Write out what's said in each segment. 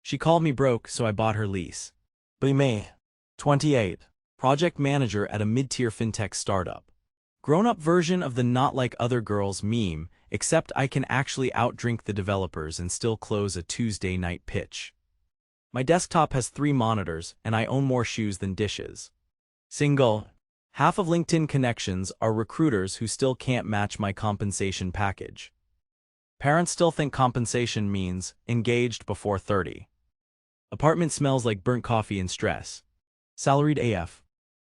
She called me broke, so I bought her Lease. Be me. 28. Project manager at a mid-tier fintech startup. Grown-up version of the not like other girls meme, except I can actually outdrink the developers and still close a Tuesday night pitch. My desktop has 3 monitors, and I own more shoes than dishes. Single. Half of LinkedIn connections are recruiters who still can't match my compensation package. Parents still think compensation means engaged before 30. Apartment smells like burnt coffee and stress. Salaried AF.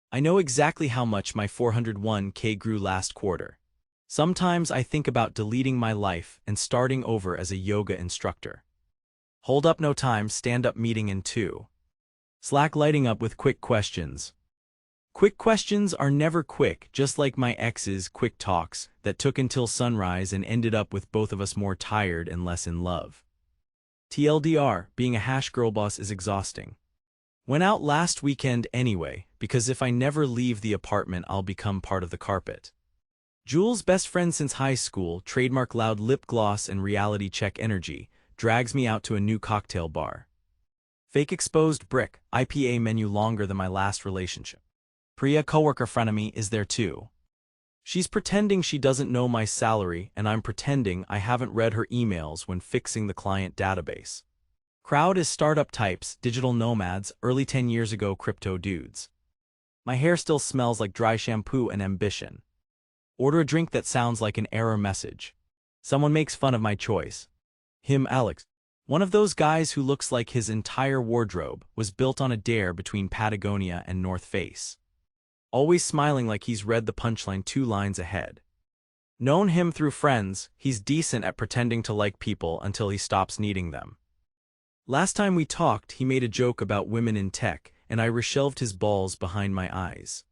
I know exactly how much my 401k grew last quarter. Sometimes I think about deleting my life and starting over as a yoga instructor. Hold up, no time, stand-up meeting in 2. Slack lighting up with quick questions. Quick questions are never quick, just like my ex's quick talks that took until sunrise and ended up with both of us more tired and less in love. TLDR, being a hashgirl boss is exhausting. Went out last weekend anyway, because if I never leave the apartment I'll become part of the carpet. Jules' best friend since high school, trademark loud lip gloss and reality check energy, drags me out to a new cocktail bar. Fake exposed brick, IPA menu longer than my last relationship. Priya, coworker frenemy, is there too. She's pretending she doesn't know my salary and I'm pretending I haven't read her emails when fixing the client database. Crowd is startup types, digital nomads, early 10 years ago crypto dudes. My hair still smells like dry shampoo and ambition. Order a drink that sounds like an error message. Someone makes fun of my choice. Him, Alex. One of those guys who looks like his entire wardrobe was built on a dare between Patagonia and North Face. Always smiling like he's read the punchline 2 lines ahead. Known him through friends, he's decent at pretending to like people until he stops needing them. Last time we talked, he made a joke about women in tech, and I reshelved his balls behind my eyes.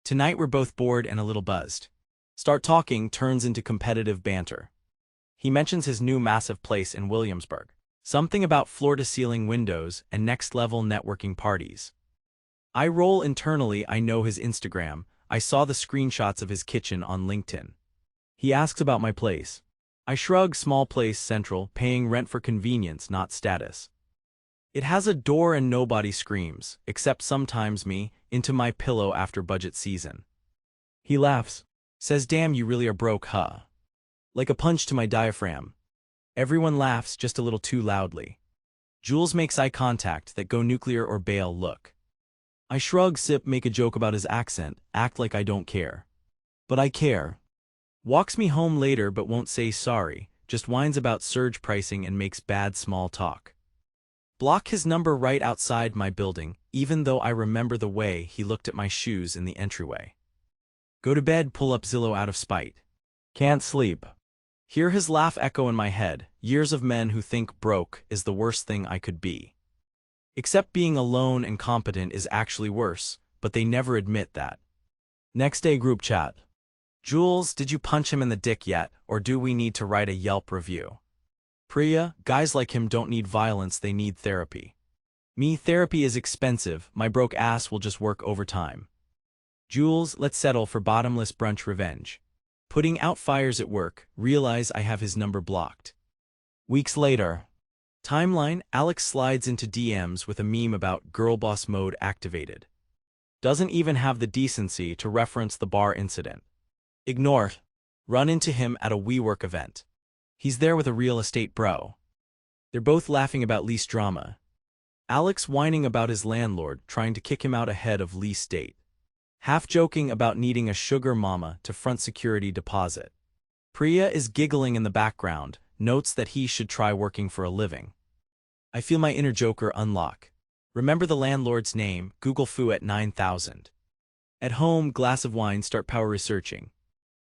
Tonight we're both bored and a little buzzed. Start talking turns into competitive banter. He mentions his new massive place in Williamsburg. Something about floor-to-ceiling windows and next-level networking parties. I roll internally. I know his Instagram. I saw the screenshots of his kitchen on LinkedIn. He asks about my place. I shrug. Small place, central, paying rent for convenience, not status. It has a door and nobody screams, except sometimes me, into my pillow after budget season. He laughs. Says, damn, you really are broke, huh? Like a punch to my diaphragm. Everyone laughs just a little too loudly. Jules makes eye contact, that go nuclear or bail look. I shrug, sip, make a joke about his accent, act like I don't care. But I care. Walks me home later but won't say sorry, just whines about surge pricing and makes bad small talk. Block his number right outside my building, even though I remember the way he looked at my shoes in the entryway. Go to bed, pull up Zillow out of spite. Can't sleep. Hear his laugh echo in my head. Years of men who think broke is the worst thing I could be. Except being alone and competent is actually worse, but they never admit that. Next day group chat. Jules, did you punch him in the dick yet, or do we need to write a Yelp review? Priya, guys like him don't need violence, they need therapy. Me, therapy is expensive, my broke ass will just work overtime. Jules, let's settle for bottomless brunch revenge. Putting out fires at work, realize I have his number blocked. Weeks later. Timeline, Alex slides into DMs with a meme about girl boss mode activated. Doesn't even have the decency to reference the bar incident. Ignore. Run into him at a WeWork event. He's there with a real estate bro. They're both laughing about lease drama. Alex whining about his landlord trying to kick him out ahead of lease date. Half joking about needing a sugar mama to front security deposit. Priya is giggling in the background, notes that he should try working for a living. I feel my inner joker unlock. Remember the landlord's name, Google foo at 9,000. At home, glass of wine, start power researching.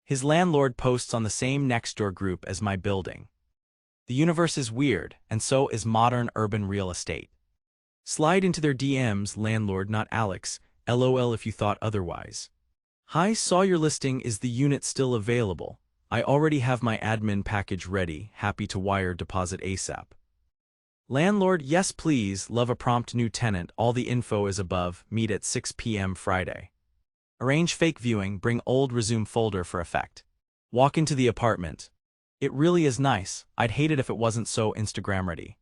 His landlord posts on the same Nextdoor group as my building. The universe is weird, and so is modern urban real estate. Slide into their DMs, landlord not Alex, LOL if you thought otherwise. Hi, saw your listing, is the unit still available? I already have my admin package ready, happy to wire deposit ASAP. Landlord, yes please, love a prompt new tenant, all the info is above, meet at 6 p.m. Friday. Arrange fake viewing, bring old resume folder for effect. Walk into the apartment. It really is nice, I'd hate it if it wasn't so Instagram ready.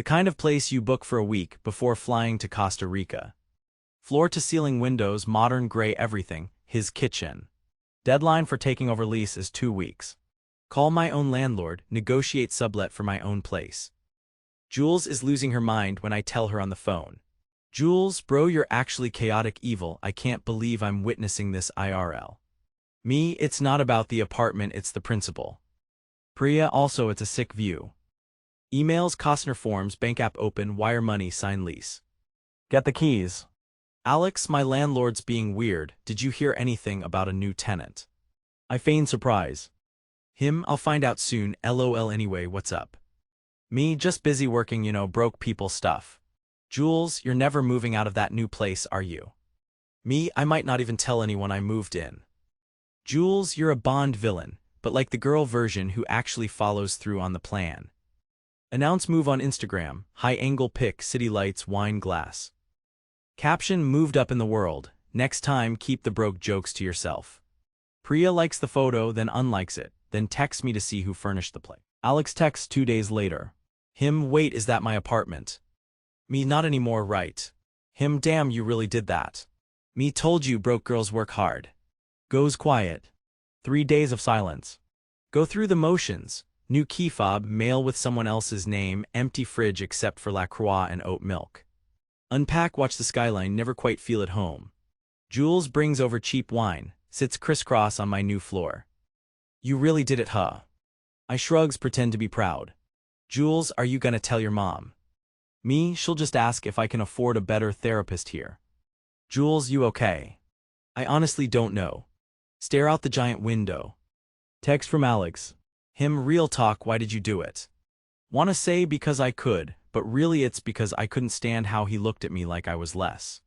The kind of place you book for a week before flying to Costa Rica. Floor-to-ceiling windows, modern gray everything, his kitchen. Deadline for taking over lease is 2 weeks. Call my own landlord, negotiate sublet for my own place. Jules is losing her mind when I tell her on the phone. Jules, bro, you're actually chaotic evil. I can't believe I'm witnessing this IRL. Me, it's not about the apartment, it's the principle. Priya, also it's a sick view. Emails, Costner forms, bank app open, wire money, sign lease. Get the keys. Alex, my landlord's being weird. Did you hear anything about a new tenant? I feign surprise. Him, I'll find out soon. LOL. Anyway, what's up? Me, just busy working, broke people stuff. Jules, you're never moving out of that new place, are you? Me, I might not even tell anyone I moved in. Jules, you're a Bond villain, but like the girl version who actually follows through on the plan. Announce move on Instagram, high-angle pic, city lights, wine glass. Caption, moved up in the world. Next time, keep the broke jokes to yourself. Priya likes the photo, then unlikes it, then texts me to see who furnished the place. Alex texts 2 days later. Him, wait, is that my apartment? Me, not anymore, right? Him, damn, you really did that. Me, told you broke girls work hard. Goes quiet. 3 days of silence. Go through the motions. New key fob, mail with someone else's name, empty fridge except for La Croix and oat milk. Unpack, watch the skyline, never quite feel at home. Jules brings over cheap wine, sits crisscross on my new floor. You really did it, huh? I shrugs, pretend to be proud. Jules, are you gonna tell your mom? Me, she'll just ask if I can afford a better therapist here. Jules, you okay? I honestly don't know. Stare out the giant window. Text from Alex. Him, real talk, why did you do it? Wanna say because I could, but really it's because I couldn't stand how he looked at me like I was less.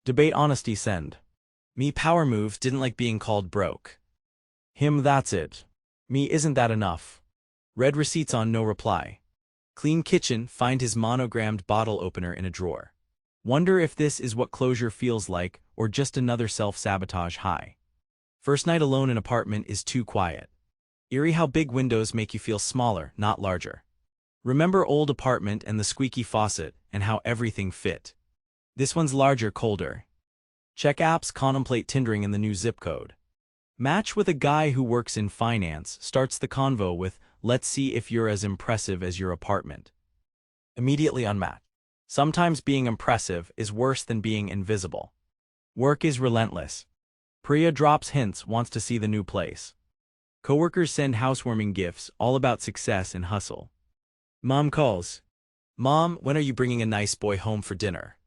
Debate honesty, send. Me, power move, didn't like being called broke. Him, that's it. Me, isn't that enough? Read receipts on, no reply. Clean kitchen, find his monogrammed bottle opener in a drawer. Wonder if this is what closure feels like, or just another self-sabotage high. First night alone in apartment is too quiet. Eerie how big windows make you feel smaller, not larger. Remember old apartment and the squeaky faucet, and how everything fit. This one's larger, colder. Check apps, contemplate Tindering in the new zip code. Match with a guy who works in finance, starts the convo with, let's see if you're as impressive as your apartment. Immediately unmatch. Sometimes being impressive is worse than being invisible. Work is relentless. Priya drops hints, wants to see the new place. Coworkers send housewarming gifts, all about success and hustle. Mom calls. Mom, when are you bringing a nice boy home for dinner?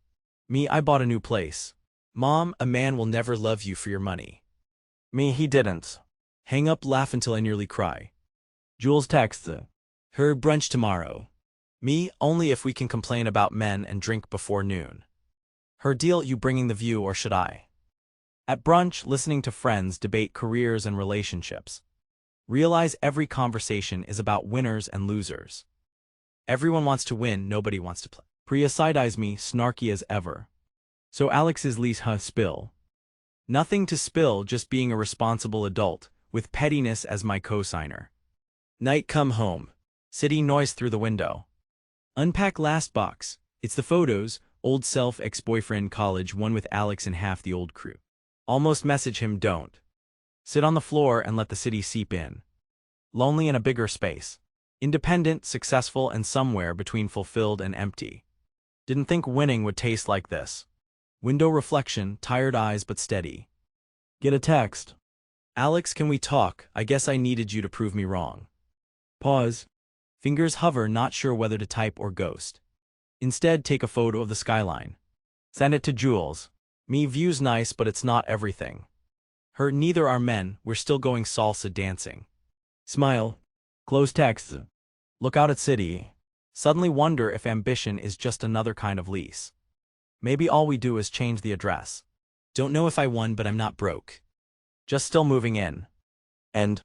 Me, I bought a new place. Mom, a man will never love you for your money. Me, he didn't. Hang up, laugh until I nearly cry. Jules texts her, brunch tomorrow. Me, only if we can complain about men and drink before noon. Her, deal, you bringing the view or should I? At brunch, listening to friends debate careers and relationships. Realize every conversation is about winners and losers. Everyone wants to win, nobody wants to play. Priya side-eyes me, snarky as ever. So Alex's lease, spill. Nothing to spill, just being a responsible adult, with pettiness as my co-signer. Night, come home. City noise through the window. Unpack last box. It's the photos, old self, ex-boyfriend, college, one with Alex and half the old crew. Almost message him, don't. Sit on the floor and let the city seep in. Lonely in a bigger space. Independent, successful, and somewhere between fulfilled and empty. Didn't think winning would taste like this. Window reflection, tired eyes but steady. Get a text. Alex, can we talk? I guess I needed you to prove me wrong. Pause. Fingers hover, not sure whether to type or ghost. Instead, take a photo of the skyline. Send it to Jules. Me, view's nice, but it's not everything. Her, neither are men, we're still going salsa dancing. Smile. Close text. Look out at city. Suddenly wonder if ambition is just another kind of lease. Maybe all we do is change the address. Don't know if I won, but I'm not broke. Just still moving in. End.